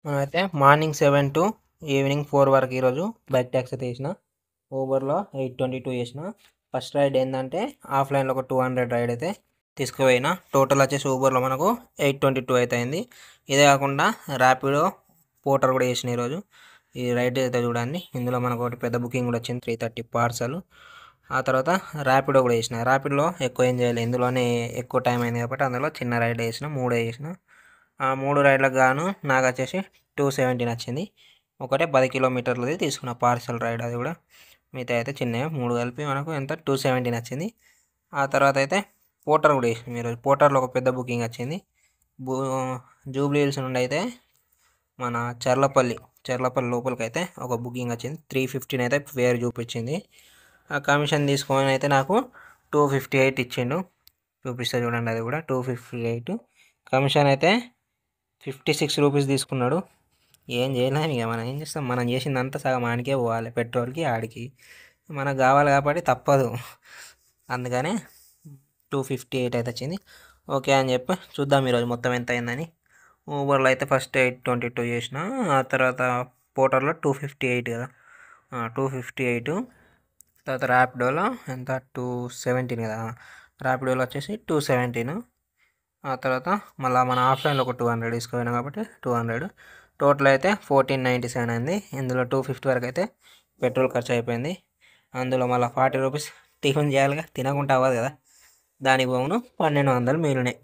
మనమైతే morning 7 to evening 4 వరకు ఈరోజు బైక్ ట్యాక్సీ అయితే చేసిన. ఊబర్లో 822 చేసిన. ఫస్ట్ రైడ్ ఏంటంటే ఆఫ్లైన్లో ఒక 200 రైడ్ అయితే తీసుకుపోయిన. టోటల్ వచ్చేసి ఊబర్లో మనకు 822 అయితే అయింది. ఇదే కాకుండా ర్యాపిడో పోర్టర్ కూడా చేసిన ఈరోజు. ఈ రైడ్ అయితే చూడండి, ఇందులో మనకు ఒకటి పెద్ద బుకింగ్ కూడా వచ్చింది, 330 పార్సల్. ఆ తర్వాత ర్యాపిడో కూడా చేసిన. ర్యాపిడోలో ఎక్కువ ఏం చేయలేదు, ఇందులోనే ఎక్కువ టైం అయింది కాబట్టి అందులో చిన్న రైడ్ చేసిన, 3 చేసిన. ఆ 3 రైడ్లకు గాను నాకు వచ్చేసి 270 వచ్చింది. ఒకటే 10 కిలోమీటర్లది తీసుకున్న పార్సల్ రైడ్, అది కూడా. మిగతా అయితే చిన్నవి 3 కలిపి మనకు ఎంత 270 వచ్చింది. ఆ తర్వాత అయితే పోర్టర్ కూడా వేసింది ఈరోజు. పోర్టర్లో ఒక పెద్ద బుకింగ్ వచ్చింది. బూ జూబ్లీ హిల్స్ నుండి అయితే మన చర్లపల్లి లోపలికి అయితే ఒక బుకింగ్ వచ్చింది. 315 అయితే ఫేర్ చూపించింది. ఆ కమిషన్ తీసుకొని అయితే నాకు 258 ఇచ్చిండు. చూపిస్తా చూడండి, అది కూడా 258. కమిషన్ అయితే 56 రూపీస్ తీసుకున్నాడు. ఏం చేయలేము ఇక, మనం ఏం చేస్తాం, మనం చేసిందంతా సగం ఆడికే పోవాలి, పెట్రోల్కి ఆడికి. మనకు కావాలి కాబట్టి తప్పదు. అందుకనే 258 అయితే వచ్చింది. ఓకే అని చెప్పి చూద్దాం ఈరోజు మొత్తం ఎంత అయిందని. ఊబర్లో అయితే ఫస్ట్ 822 చేసిన, ఆ తర్వాత పోర్టర్లో 258 కదా, 258. తర్వాత ర్యాపిడోలో ఎంత 217 కదా, ర్యాపిడోలో వచ్చేసి 217. ఆ తర్వాత మళ్ళీ మన ఆఫ్లైన్లో ఒక 200 తీసుకుపోయినా కాబట్టి 200. టోటల్ అయితే 1497 అయింది. ఇందులో 250 వరకు అయితే పెట్రోల్ ఖర్చు అయిపోయింది. అందులో మళ్ళీ 40 రూపీస్ టిఫిన్ చేయాలిగా, తినకుండా అవ్వదు కదా, దానికి పోను 1200 మిగిలినాయి.